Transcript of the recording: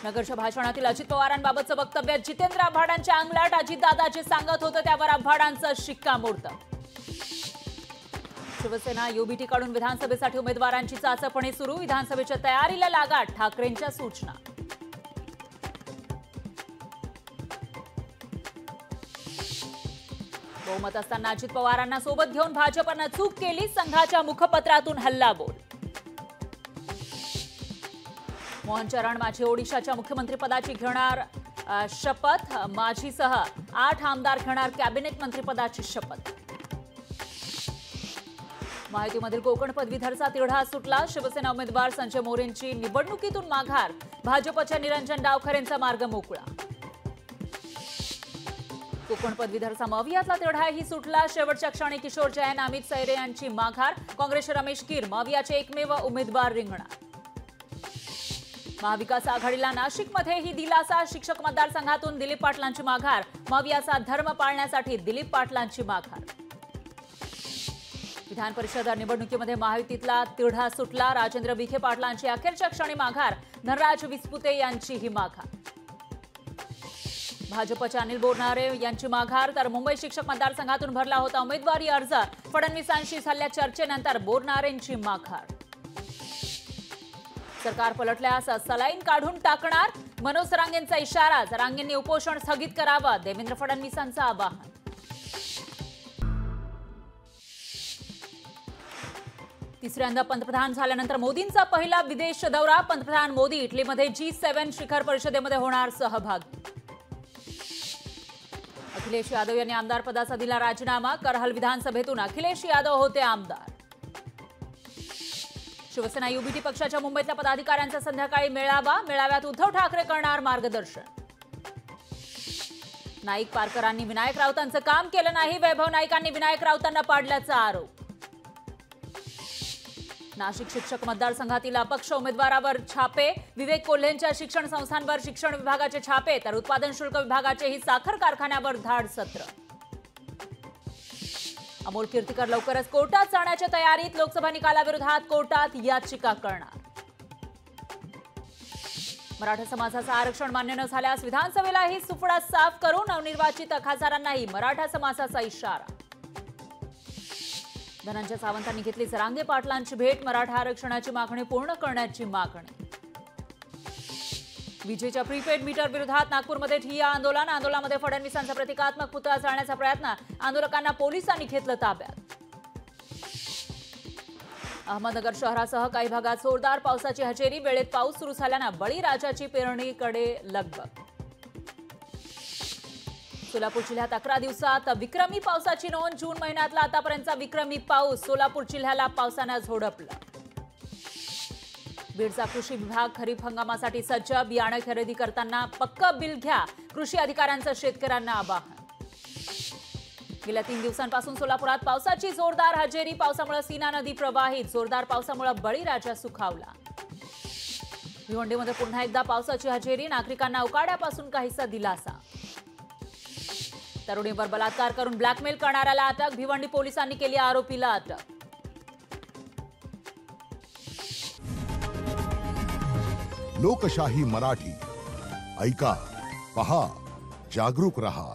नगरच्या भाषणातील अजित पवारांबाबतचं वक्तव्य जितेंद्र आव्हाडांच्या अंगलाट. अजितदादा जे सांगत होते त्यावर आव्हाडांचं शिक्कामोर्तब. शिवसेना युबीटीकडून विधानसभेसाठी उमेदवारांची चाचपणी सुरू. विधानसभेच्या तयारीला लागा. ठाकरेंच्या सूचना. बहुमत असताना अजित पवारांना सोबत घेऊन भाजपनं चूक केली. संघाच्या मुखपत्रातून हल्लाबोल. मोहन चरण माझी ओडिशाच्या मुख्यमंत्रीपदाची घेणार शपथ. माझीसह 8 आमदार घेणार कॅबिनेट मंत्रिपदाची शपथ. माहितीमधील कोकण पदवीधरचा तिढा सुटला. शिवसेना उमेदवार संजय मोरेंची निवडणुकीतून माघार. भाजपच्या निरंजन डावखरेंचा मार्ग मोकळा. कोकण पदवीधरचा मवियाचा तिढाही सुटला. शेवटच्या क्षणी किशोर जैन, अमित सैरे यांची माघार. काँग्रेसचे रमेश कीर मवियाचे एकमेव उमेदवार रिंगणात. महाविकास आघाडीला नाशिकमध्येही दिलासा. शिक्षक मतदारसंघातून दिलीप पाटलांची माघार. मवियाचा धर्म पाळण्यासाठी दिलीप पाटलांची माघार. विधान परिषद निवडणुकीमध्ये महायुतीतला तिढा सुटला. राजेंद्र विखे पाटलांची अखेरच्या क्षणी माघार. धनराज विस्पुते यांचीही माघार. भाजपच्या अनिल बोरनारे यांची माघार. तर मुंबई शिक्षक मतदारसंघातून भरला होता उमेदवारी अर्ज. फडणवीसांशी झालेल्या चर्चेनंतर बोरनारेंची माघार. सरकार पलटल्यास सलाईन काढून टाकणार. मनोज रांगेंचा इशारा. रांगेंनी उपोषण स्थगित करावं. देवेंद्र फडणवीसांचं आवाहन. तिसऱ्यांदा पंतप्रधान झाल्यानंतर मोदींचा पहिला विदेश दौरा. पंतप्रधान मोदी इटलीमध्ये G7 शिखर परिषदेमध्ये होणार सहभागी. अखिलेश यादव यांनी आमदार पदाचा दिला राजीनामा. करहल विधानसभेतून अखिलेश यादव होते आमदार. शिवसेना युबीटी पक्षाच्या मुंबईतल्या पदाधिकाऱ्यांचा संध्याकाळी मेळावा. मेळाव्यात उद्धव ठाकरे करणार मार्गदर्शन. नाईक पारकरांनी विनायक राऊतांचं काम केलं नाही. वैभव नाईकांनी विनायक राऊतांना पाडल्याचा आरोप. नाशिक शिक्षक मतदारसंघातील अपक्ष उमेदवारावर छापे. विवेक कोल्हेंच्या शिक्षण संस्थांवर शिक्षण विभागाचे छापे. तर उत्पादन शुल्क विभागाचेही साखर कारखान्यावर धाड सत्र. अमोल कीर्तीकर लवकरच कोर्टात जाण्याच्या तयारीत. लोकसभा निकालाविरोधात कोर्टात याचिका करणार. मराठा समाजाचं आरक्षण मान्य न झाल्यास विधानसभेलाही सुफडा साफ करू. नवनिर्वाचित खासदारांनाही मराठा समाजाचा इशारा. धनंजय सावंतांनी घेतली जरांगे पाटलांची भेट. मराठा आरक्षणाची मागणी पूर्ण करण्याची मागणी. विजेच्या प्रीपेड मीटर विरोधात नागपूरमध्ये ठिय्या आंदोलन. आंदोलनामध्ये फडणवीसांचा प्रतिकात्मक पुतळा जाळण्याचा प्रयत्न. आंदोलकांना पोलिसांनी घेतलं ताब्यात. अहमदनगर शहरासह काही भागात जोरदार पावसाची हजेरी. वेळेत पाऊस सुरू झाल्यानं बळीराजाची पेरणीकडे लगबग. सोलापूर जिल्ह्यात 11 दिवसात विक्रमी पावसाची नोंद. जून महिन्यातला आतापर्यंतचा विक्रमी पाऊस. सोलापूर जिल्ह्याला पावसानं झोडपलं. बीडचा कृषी विभाग खरीप हंगामासाठी सज्ज. बियाणे खरेदी करताना पक्कं बिल घ्या. कृषी अधिकाऱ्यांचं शेतकऱ्यांना आवाहन. गेल्या 3 दिवसांपासून सोलापुरात पावसाची जोरदार हजेरी. पावसामुळे सीना नदी प्रवाहित. जोरदार पावसामुळे बळीराजा सुखावला. भिवंडीमध्ये पुन्हा एकदा पावसाची हजेरी. नागरिकांना उकाड्यापासून काहीसा दिलासा. तरुणीवर बलात्कार करून ब्लॅकमेल करणाऱ्याला अटक. भिवंडी पोलिसांनी केली आरोपीला अटक. लोकशाही मराठी ऐका, पहा, जागरूक रहा.